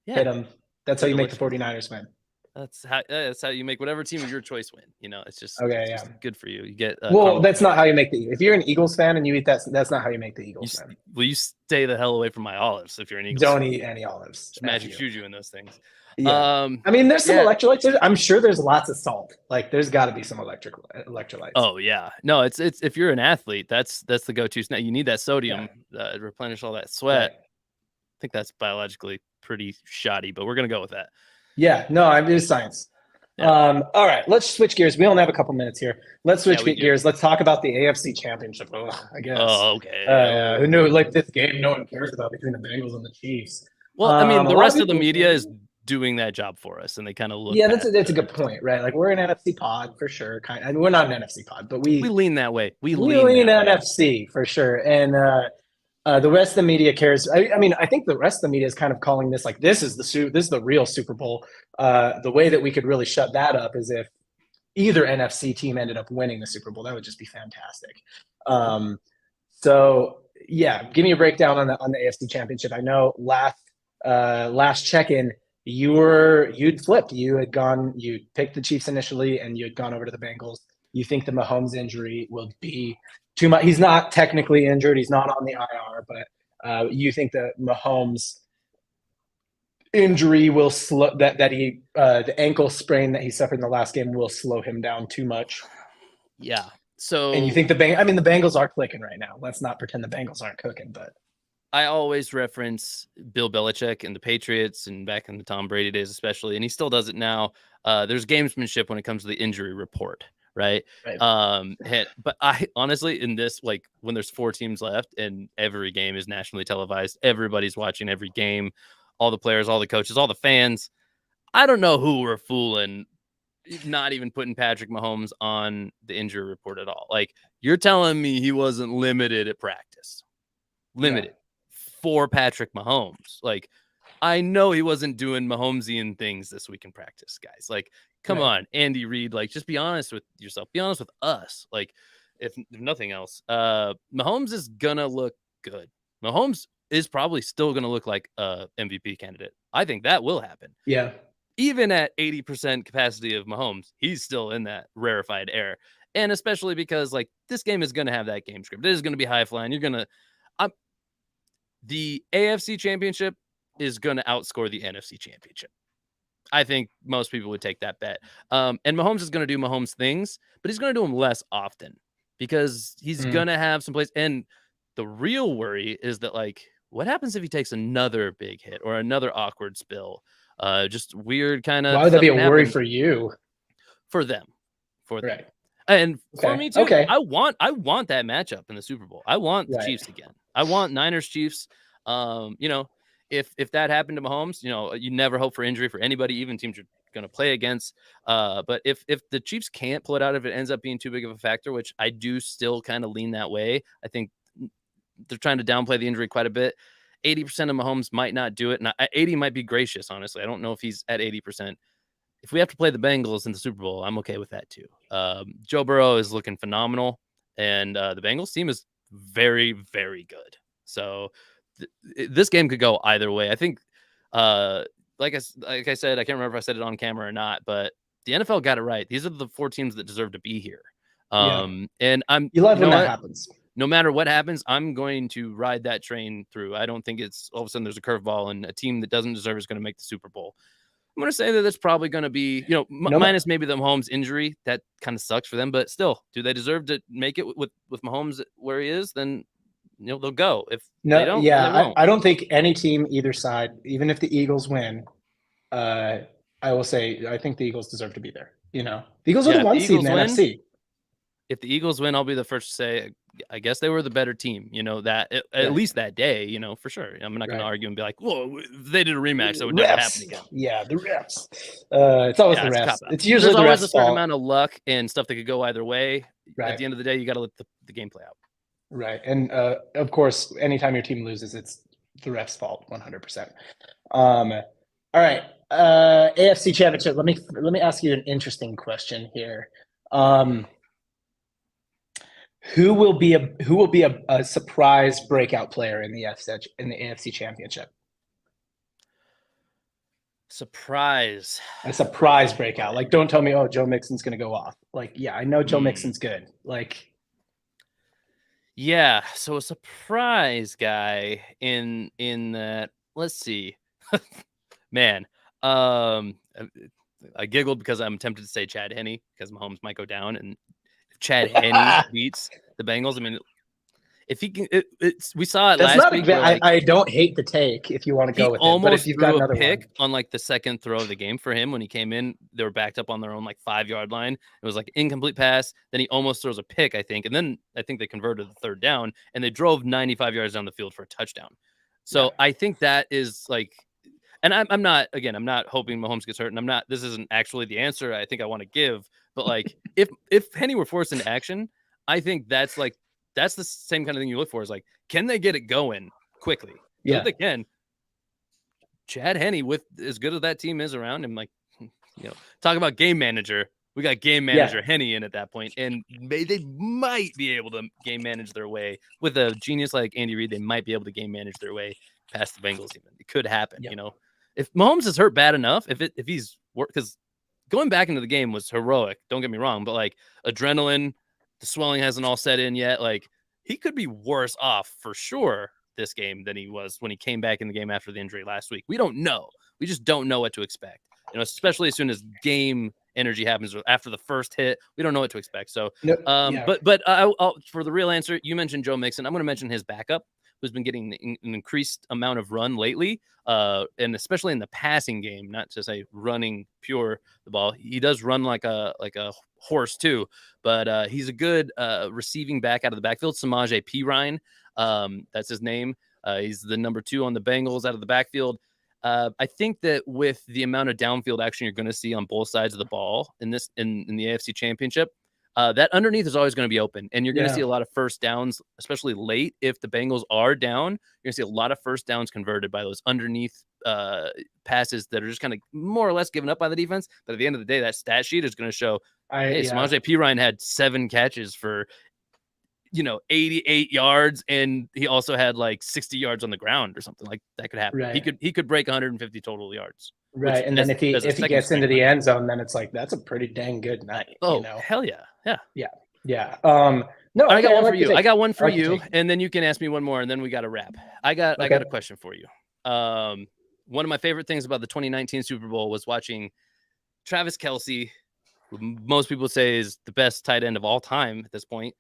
Yeah. Hit them. That's how you make the 49ers win. That's how you make whatever team of your choice win. It's just just good for you. You get that's not how you make the. If you're an Eagles fan and you eat that, that's not how you make the Eagles win. Will you stay the hell away from my olives if you're an Eagles? Don't eat any olives. It's magic juju in those things. Yeah. I mean, there's some electrolytes. I'm sure there's lots of salt. Like, there's got to be some electrolytes. Oh yeah, no, it's if you're an athlete, that's the go-to snack. You need that sodium to replenish all that sweat. Right. I think that's biologically pretty shoddy, but we're gonna go with that. Yeah, no, it is science. Yeah. All right, let's switch gears. We only have a couple minutes here. Let's switch gears. Let's talk about the AFC Championship. I guess. Oh, okay. Who knew? Like, this game, no one cares about between the Bengals and the Chiefs. Well, I mean, the rest of the media is doing that job for us, and they kind of look. Yeah, that's a good point, right? Like, we're an NFC pod for sure. We're not an NFC pod, but we lean that way. We lean NFC for sure, and the rest of the media cares. I mean, I think the rest of the media is kind of calling this like this is the real Super Bowl. The way that we could really shut that up is if either NFC team ended up winning the Super Bowl. That would just be fantastic. So yeah, give me a breakdown on the AFC Championship. I know last check-in you'd flipped. You'd picked the Chiefs initially, and you had gone over to the Bengals. You think the Mahomes injury will be too much? He's not technically injured. He's not on the IR, but you think that Mahomes injury will slow the ankle sprain that he suffered in the last game will slow him down too much. Yeah. So, and you think the Bengals are clicking right now. Let's not pretend the Bengals aren't cooking, but I always reference Bill Belichick and the Patriots and back in the Tom Brady days, especially, and he still does it now. There's gamesmanship when it comes to the injury report, right? But I honestly, in this, like when there's 4 teams left and every game is nationally televised, everybody's watching every game, all the players, all the coaches, all the fans. I don't know who we're fooling, not even putting Patrick Mahomes on the injury report at all. Like, you're telling me he wasn't limited at practice. Limited. For Patrick Mahomes. Like, I know he wasn't doing Mahomesian things this week in practice, guys. Like, come on, Andy Reid. Like, just be honest with yourself. Be honest with us. Like, if nothing else, Mahomes is gonna look good. Mahomes is probably still gonna look like a MVP candidate. I think that will happen. Yeah. Even at 80% capacity of Mahomes, he's still in that rarefied air. And especially because, like, this game is gonna have that game script. It is gonna be high flying. The AFC Championship is going to outscore the NFC Championship. I think most people would take that bet. And Mahomes is going to do Mahomes things, but he's going to do them less often because he's going to have some plays. And the real worry is that, like, what happens if he takes another big hit or another awkward spill? Just weird kind of. Why would that be a worry for you? For them. Right. And for me too, Okay. I want that matchup in the Super Bowl. I want the Right. Chiefs again. I want Niners Chiefs. You know, if that happened to Mahomes, you know, you never hope for injury for anybody, even teams you're going to play against. But if the Chiefs can't pull it out, if it ends up being too big of a factor, which I do still kind of lean that way, I think they're trying to downplay the injury quite a bit. 80% of Mahomes might not do it, and 80 might be gracious. Honestly, I don't know if he's at 80%. If we have to play the Bengals in the Super Bowl, I'm okay with that too. Joe Burrow is looking phenomenal, and the Bengals team is very, very good. So this game could go either way. I think, like I said, I can't remember if I said it on camera or not, but the NFL got it right. These are the 4 teams that deserve to be here. And you love when that happens. No matter what happens, I'm going to ride that train through. I don't think it's all of a sudden there's a curveball and a team that doesn't deserve is going to make the Super Bowl. I'm going to say that that's probably going to be, you know, minus maybe the Mahomes injury. That kind of sucks for them, but still, do they deserve to make it with Mahomes where he is? Then, you know, they'll go. If they don't, I don't think any team, either side, even if the Eagles win, I will say I think the Eagles deserve to be there. You know, the Eagles are the 1 seed in the NFC. If the Eagles win, I'll be the first to say, I guess they were the better team, you know, that at least that day, you know, for sure. I'm not going to argue and be like, well, if they did a rematch, that would never happen again. Yeah, the refs. It's always the refs. It's usually there's always a certain fault. amount of luck and stuff that could go either way. Right. At the end of the day, you got to let the game play out. Right. And of course, anytime your team loses, it's the refs' fault, 100%. All right. AFC Championship. Let me ask you an interesting question here. Who will be a surprise breakout player in the AFC Championship? Surprise. A surprise breakout. Like, don't tell me, oh, Joe Mixon's going to go off. Like, yeah, I know Joe Mixon's good. Like, yeah. So a surprise guy in that. Let's see, man. I giggled because I'm tempted to say Chad Henne because Mahomes might go down, and if Chad Henne beats the Bengals, I mean, if he can, we saw it last week. I don't hate the take if you want to go with it, but if you've got another pick on like the second throw of the game for him when he came in, they were backed up on their own like 5-yard line. It was like incomplete pass. Then he almost throws a pick, I think, and then I think they converted the 3rd down and they drove 95 yards down the field for a touchdown. So I think that is like, and I'm not hoping Mahomes gets hurt, and this isn't actually the answer I think I want to give, but like if Henne were forced into action, I think that's the same kind of thing you look for is like, can they get it going quickly? Yeah, if they can. Chad Henne, with as good as that team is around him, like, you know, talk about game manager. We got game manager Henne in at that point, and they might be able to game manage their way with a genius like Andy Reid. They might be able to game manage their way past the Bengals. Even it could happen, you know. If Mahomes is hurt bad enough, if he's because going back into the game was heroic. Don't get me wrong, but like adrenaline. The swelling hasn't all set in yet. Like, he could be worse off for sure this game than he was when he came back in the game after the injury last week. We don't know. We just don't know what to expect. You know, especially as soon as game energy happens after the first hit, we don't know what to expect. So, but I'll, for the real answer, you mentioned Joe Mixon. I'm going to mention his backup, who's been getting an increased amount of run lately, and especially in the passing game, not to say running pure the ball. He does run like a horse too, but he's a good receiving back out of the backfield. Samaje Perine, that's his name. He's the number 2 on the Bengals out of the backfield. I think that with the amount of downfield action you're going to see on both sides of the ball in the AFC Championship, that underneath is always going to be open, and you're going to see a lot of first downs, especially late. If the Bengals are down, you're going to see a lot of first downs converted by those underneath passes that are just kind of more or less given up by the defense. But at the end of the day, that stat sheet is going to show, Samaje Perine had 7 catches for, 88 yards, and he also had like 60 yards on the ground or something. Like that could happen. Right. He could break 150 total yards. Right. And then if he gets into the end zone, then it's like, that's a pretty dang good night. Oh, hell yeah. Yeah. Yeah. No, I got one for you. I got one for you. And then you can ask me one more, and then we got to wrap. I got a question for you. One of my favorite things about the 2019 Super Bowl was watching Travis Kelsey, who most people say is the best tight end of all time at this point.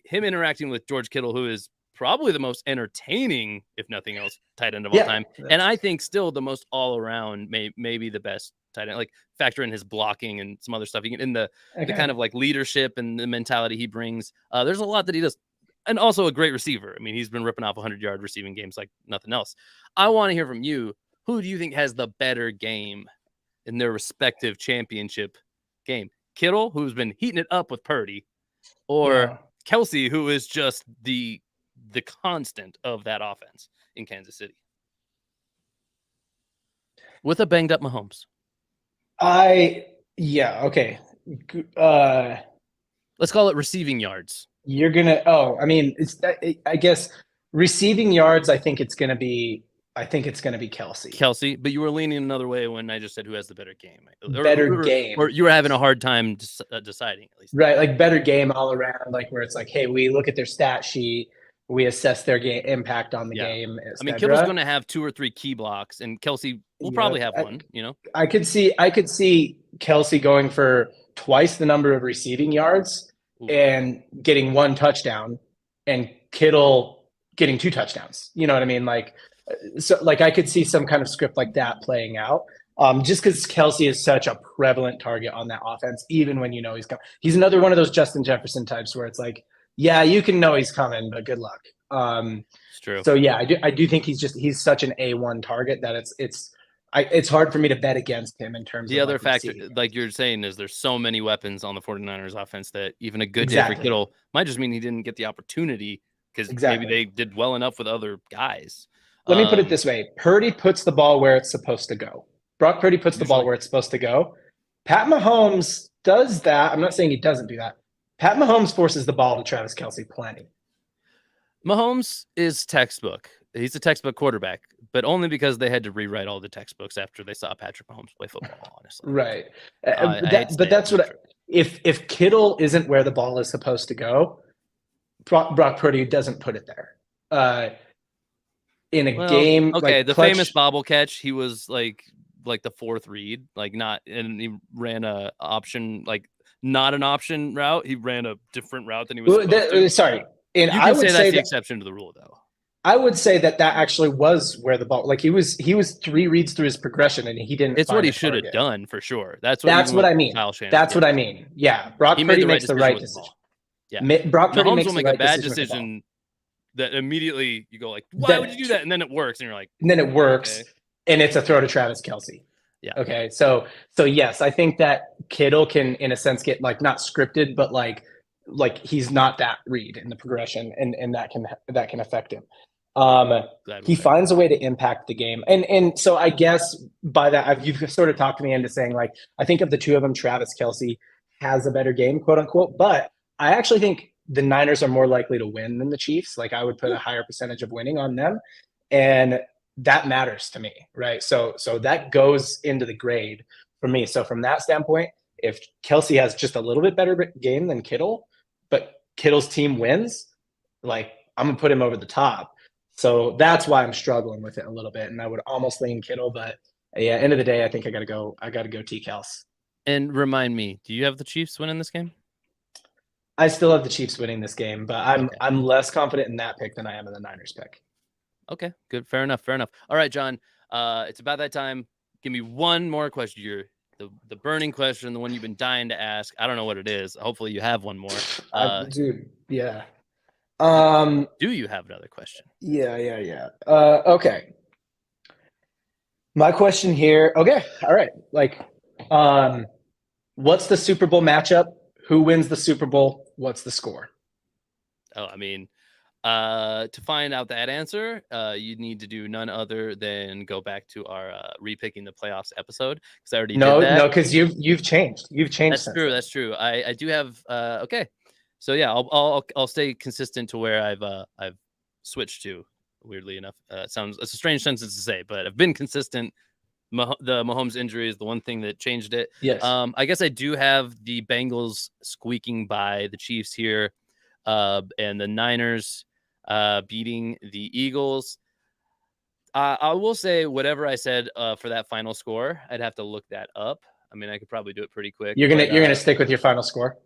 Him interacting with George Kittle, who is probably the most entertaining, if nothing else, tight end of all time. And I think still the most all around, maybe the best tight end. Like factor in his blocking and some other stuff. In the kind of like leadership and the mentality he brings. There's a lot that he does. And also a great receiver. I mean, he's been ripping off 100-yard receiving games like nothing else. I want to hear from you. Who do you think has the better game in their respective championship game? Kittle, who's been heating it up with Purdy, or Kelsey, who is just the constant of that offense in Kansas City? With a banged up Mahomes. Okay. Let's call it receiving yards. I guess receiving yards, I think it's going to be Kelsey. Kelsey, but you were leaning another way when I just said who has the better game. Game. Or you were having a hard time deciding, at least. Right, like better game all around, like where it's like, hey, we look at their stat sheet, we assess their game impact on the game. I mean, Kittle's going to have 2 or 3 key blocks, and Kelsey will probably have one, I could see Kelsey going for twice the number of receiving yards and getting 1 touchdown, and Kittle getting 2 touchdowns. You know what I mean? Like, so like I could see some kind of script like that playing out. Just because Kelsey is such a prevalent target on that offense, even when he's coming. He's another one of those Justin Jefferson types where it's like, yeah, you can know he's coming, but good luck. It's true. So yeah, I do think he's such an A1 target that it's hard for me to bet against him in terms of the other factor, like you're saying, is there's so many weapons on the 49ers offense that even a good day for Kittle might just mean he didn't get the opportunity because maybe they did well enough with other guys. Let me put it this way. Purdy puts the ball where it's supposed to go. Brock Purdy puts the ball where it's supposed to go. Pat Mahomes does that. I'm not saying he doesn't do that. Pat Mahomes forces the ball to Travis Kelsey plenty. Mahomes is textbook. He's a textbook quarterback, but only because they had to rewrite all the textbooks after they saw Patrick Mahomes play football, honestly. Right. But that's what if Kittle isn't where the ball is supposed to go, Brock Purdy doesn't put it there. In a game, okay, the famous bobble catch, he was like the 4th read, and he ran a option, like not an option route. He ran a different route than he was supposed to. Sorry, and you can say that's the exception to the rule, though. I would say that actually was where the ball, like he was 3 reads through his progression, and he didn't. It's what he should have done for sure. That's what I mean. That's what I mean. Yeah, Brock Purdy makes the right decision. Yeah, Brock Purdy Mahomes will make a bad decision that immediately you go like, why would you do that? And then it works, and you're like, and then it works, and it's a throw to Travis Kelsey. Yeah. Okay. So yes, I think that Kittle can, in a sense, get like not scripted, but like he's not that read in the progression, and that can affect him. He finds a way to impact the game, and so I guess by that you've sort of talked me into saying, like, I think of the two of them, Travis Kelsey has a better game, quote unquote, but I actually think the Niners are more likely to win than the Chiefs. Like, I would put a higher percentage of winning on them, and that matters to me, right? So that goes into the grade for me. So from that standpoint, if Kelsey has just a little bit better game than Kittle, but Kittle's team wins, like, I'm gonna put him over the top. So that's why I'm struggling with it a little bit, and I would almost lean Kittle, but yeah, end of the day, I think I gotta go T Kels. And remind me, do you have the Chiefs winning this game? I still have the Chiefs winning this game, but I'm less confident in that pick than I am in the Niners pick. Okay, good. Fair enough. All right, John, it's about that time. Give me one more question. The burning question, the one you've been dying to ask. I don't know what it is. Hopefully you have one more. Dude, yeah. Do you have another question? Yeah. Okay. My question here. Okay. All right. Like, what's the Super Bowl matchup? Who wins the Super Bowl? What's the score? Oh, I mean, to find out that answer, you need to do none other than go back to our repicking the playoffs episode, because I already did that. No, because you've changed. That's true. I do have. Okay, so yeah, I'll stay consistent to where I've switched to. Weirdly enough, it's a strange sentence to say, but I've been consistent. The Mahomes injury is the one thing that changed it. Yes. I guess I do have the Bengals squeaking by the Chiefs here, and the Niners beating the Eagles. I will say whatever I said for that final score, I'd have to look that up. I mean, I could probably do it pretty quick. You're gonna stick with your final score?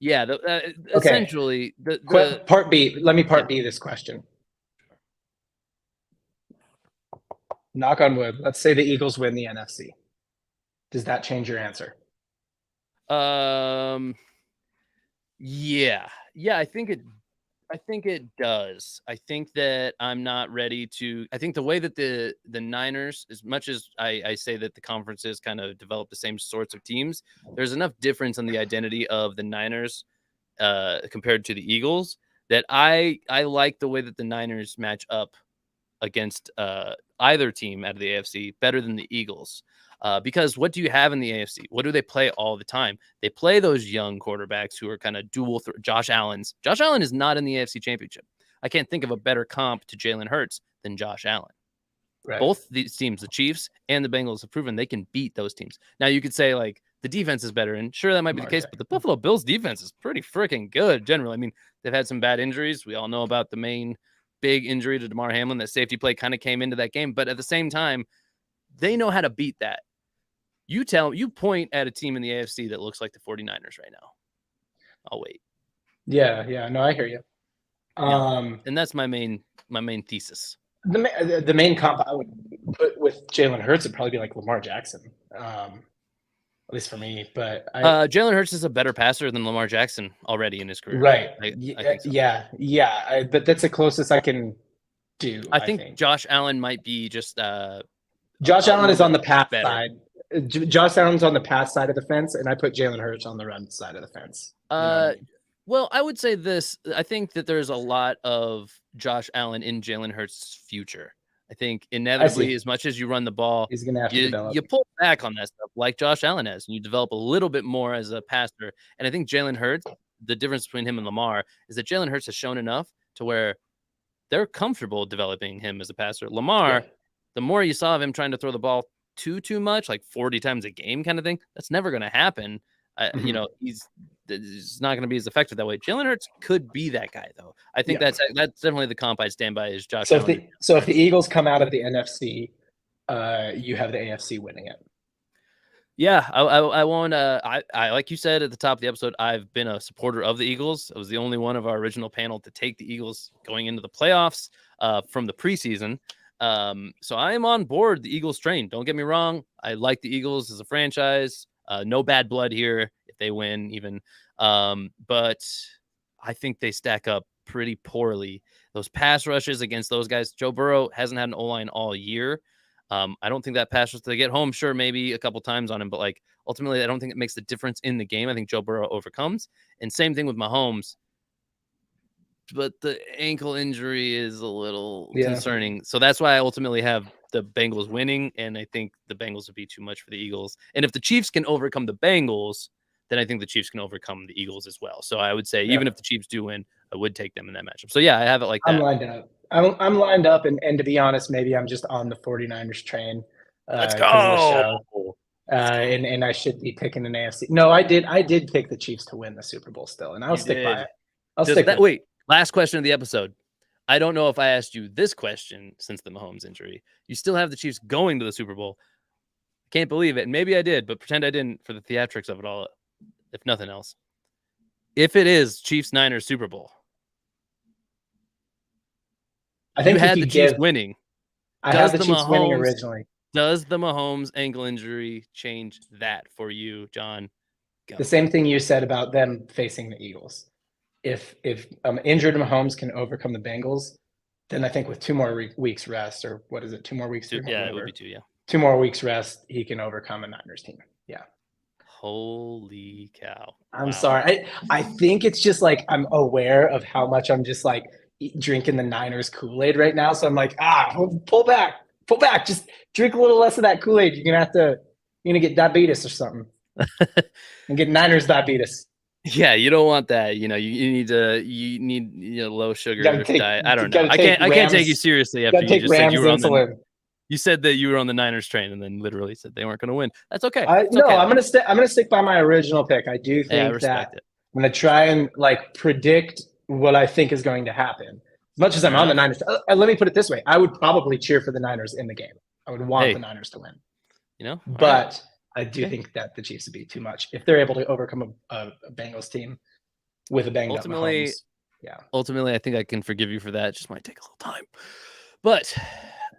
Yeah. Okay. Essentially, part B. Let me B this question. Knock on wood. Let's say the Eagles win the NFC. Does that change your answer? Yeah. I think it does. I think that I'm not ready to. I think the way that the Niners, as much as I say that the conferences kind of develop the same sorts of teams, there's enough difference in the identity of the Niners compared to the Eagles that I like the way that the Niners match up against either team out of the AFC better than the Eagles. Because what do you have in the AFC? What do they play all the time? They play those young quarterbacks who are kind of dual. Josh Allen is not in the AFC Championship. I can't think of a better comp to Jalen Hurts than Josh Allen. Right. Both these teams, the Chiefs and the Bengals, have proven they can beat those teams. Now, you could say, like, the defense is better, and sure, that might be the case, but the Buffalo Bills defense is pretty freaking good generally. I mean, they've had some bad injuries. We all know about the main big injury to DeMar Hamlin. That safety play kind of came into that game, but at the same time, they know how to beat that. You point at a team in the AFC that looks like the 49ers right now. I'll wait. Yeah. No, I hear you. And that's my main thesis. The main comp I would put with Jalen Hurts would probably be like Lamar Jackson, at least for me. But Jalen Hurts is a better passer than Lamar Jackson already in his career. Right. I think so. Yeah. But that's the closest I can do. I think Josh Allen might be just. Josh Allen is on the pass better. side. Josh Allen's on the pass side of the fence, and I put Jalen Hurts on the run side of the fence. You know what I mean? Well, I would say this. I think that there's a lot of Josh Allen in Jalen Hurts' future. I think inevitably, as much as you run the ball, he's going to have to develop. You pull back on that stuff like Josh Allen has, and you develop a little bit more as a passer. And I think Jalen Hurts, the difference between him and Lamar is that Jalen Hurts has shown enough to where they're comfortable developing him as a passer. Lamar, the more you saw of him trying to throw the ball too much, like 40 times a game kind of thing, that's never going to happen. You know, he's not going to be as effective that way. Jalen Hurts could be that guy, though. I think that's definitely the comp I stand by is Josh Allen. So if the Eagles come out of the NFC, you have the AFC winning it. Yeah, I won't. I like you said at the top of the episode, I've been a supporter of the Eagles. I was the only one of our original panel to take the Eagles going into the playoffs from the preseason. So I am on board the Eagles train. Don't get me wrong. I like the Eagles as a franchise. No bad blood here if they win even. But I think they stack up pretty poorly. Those pass rushes against those guys. Joe Burrow hasn't had an O-line all year. I don't think that pass rush to get home, sure, maybe a couple times on him, but like ultimately, I don't think it makes the difference in the game. I think Joe Burrow overcomes. And same thing with Mahomes. But the ankle injury is a little concerning. So that's why I ultimately have the Bengals winning. And I think the Bengals would be too much for the Eagles. And if the Chiefs can overcome the Bengals, then I think the Chiefs can overcome the Eagles as well. So I would say even if the Chiefs do win, I would take them in that matchup. So yeah, I have it like that. I'm lined up. I'm lined up. And to be honest, maybe I'm just on the 49ers train. Let's go. And I should be picking an AFC. No, I did pick the Chiefs to win the Super Bowl still. And I'll stick by it. Wait. Last question of the episode. I don't know if I asked you this question since the Mahomes injury. You still have the Chiefs going to the Super Bowl. Can't believe it. And maybe I did, but pretend I didn't for the theatrics of it all, if nothing else. If it is Chiefs-Niners Super Bowl, I think you had the Chiefs winning. I had the Chiefs winning originally. Does the Mahomes ankle injury change that for you, John? Go. The same thing you said about them facing the Eagles. If injured Mahomes can overcome the Bengals, then I think with 2 more weeks rest, or what is it, 2 more weeks? Yeah, it would be 2, yeah. 2 more weeks rest, he can overcome a Niners team. Yeah. Holy cow. I'm sorry. I think it's just like I'm aware of how much I'm just like drinking the Niners Kool-Aid right now. So I'm like, pull back. Just drink a little less of that Kool-Aid. You're gonna get diabetes or something. And get Niners diabetes. Yeah, you don't want that. You know, you need low sugar diet. I don't know. I can't take you seriously after you just said you were on you said that you were on the Niners train and then literally said they weren't going to win. That's okay. I'm gonna stick by my original pick. I do think that I'm gonna try and like predict what I think is going to happen. As much as I'm on the Niners, let me put it this way: I would probably cheer for the Niners in the game. I would want the Niners to win. You know, but I do think that the Chiefs would be too much if they're able to overcome a Bengals team with a banged up Mahomes. Yeah. Ultimately, I think I can forgive you for that. It just might take a little time. But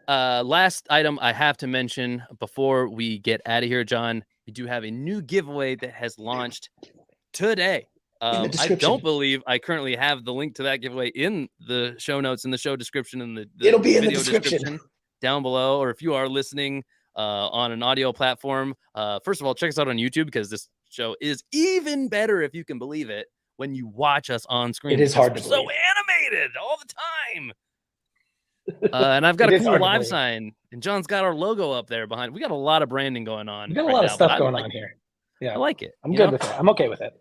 last item I have to mention before we get out of here, John. we do have a new giveaway that has launched today. I description. don't believe I currently have the link to that giveaway in the show notes, in the show description, and the It'll be in the video description down below. Or if you are listening on an audio platform, first of all, check us out on YouTube, because this show is even better, if you can believe it, when you watch us on screen. It is hard to so believe. animated all the time. And I've got a cool live sign, and John's got our logo up there behind. We got a lot of branding going on. We got a lot of stuff going on here. Yeah, I like it. I'm good with it. I'm okay with it.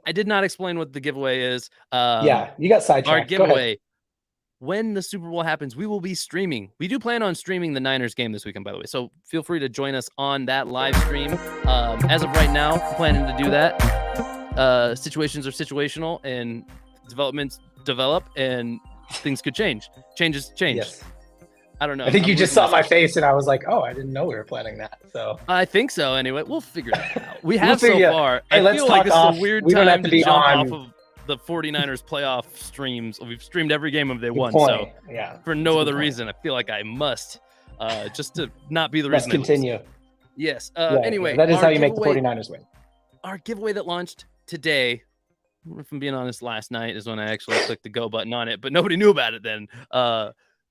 I did not explain what the giveaway is. Yeah, you got sidetracked. Our giveaway, when the Super Bowl happens, we will be streaming. We do plan on streaming the Niners game this weekend, by the way. So feel free to join us on that live stream. As of right now, planning to do that. Situations are situational, and developments develop, and things could change. Changes change. Yes. I don't know. I think you just saw my face, and I was like, "Oh, I didn't know we were planning that." So I think so. Anyway, we'll figure that out. We have We'll figure so far. Hey, I let's feel like this talk is a weird off. We don't time have to to be jump on. off of the 49ers playoff streams. We've streamed every game of they Good won. point. So Yeah, for no that's a other good point. reason, I feel like I must, just to not be the Let's reason. they lose. continue. Yes. Yeah, Anyway, that is our how you make the giveaway- 49ers win. Our giveaway that launched today, if I'm being honest, last night is when I actually clicked the go button on it, but nobody knew about it then.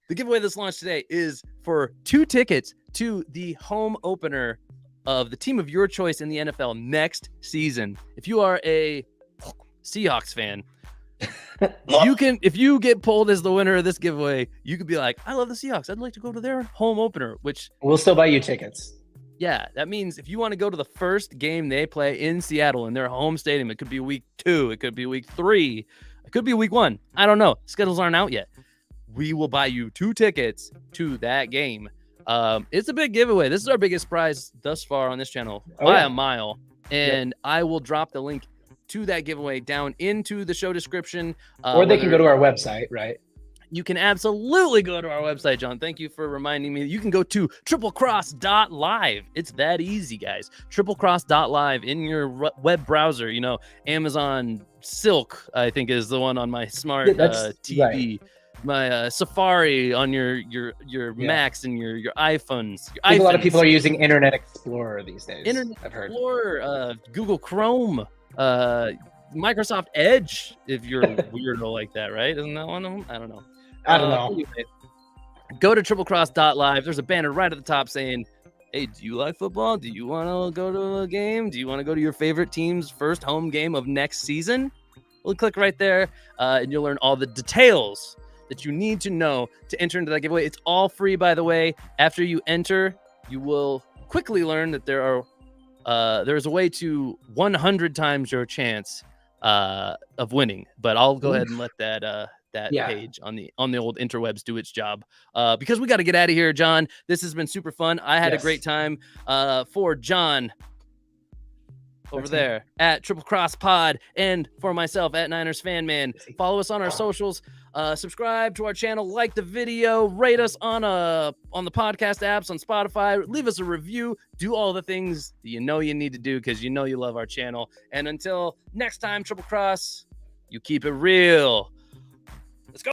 The giveaway that's launched today is for 2 tickets to the home opener of the team of your choice in the NFL next season. If you are a Seahawks fan, you can, if you get pulled as the winner of this giveaway, you could be like, I love the Seahawks. I'd like to go to their home opener, which, We'll still buy you tickets. yeah, that means if you want to go to the first game they play in Seattle in their home stadium, it could be week 2, it could be week 3, it could be week 1. I don't know. Schedules aren't out yet. We will buy you 2 tickets to that game. It's a big giveaway. This is our biggest prize thus far on this channel by a mile. And I will drop the link to that giveaway down into the show description. Or they can go to our website, right? You can absolutely go to our website, John. Thank you for reminding me. You can go to triplecross.live. It's that easy, guys. Triplecross.live in your web browser. You know, Amazon Silk, I think, is the one on my smart TV. Right. My Safari on your Macs and your iPhones. I think a lot of people are using Internet Explorer these days. Internet I've heard. Explorer, Google Chrome, Microsoft Edge, if you're weirdo like that, right? Isn't that one of them? I don't know. Anyway, go to triplecross.live. There's a banner right at the top saying, hey, do you like football? Do you want to go to a game? Do you want to go to your favorite team's first home game of next season? Well, click right there, and you'll learn all the details that you need to know to enter into that giveaway. It's all free, by the way. After you enter, you will quickly learn that there's a way to 100 times your chance of winning. But I'll go ahead and let that page on the old interwebs do its job, because we got to get out of here, John. This has been super fun. I had a great time. For John over there at Triple Cross Pod, and for myself at Niners Fan Man, follow us on our socials. Subscribe to our channel, like the video, rate us on the podcast apps, on Spotify, leave us a review, do all the things that you know you need to do because you know you love our channel. And until next time, Triple Cross, you keep it real.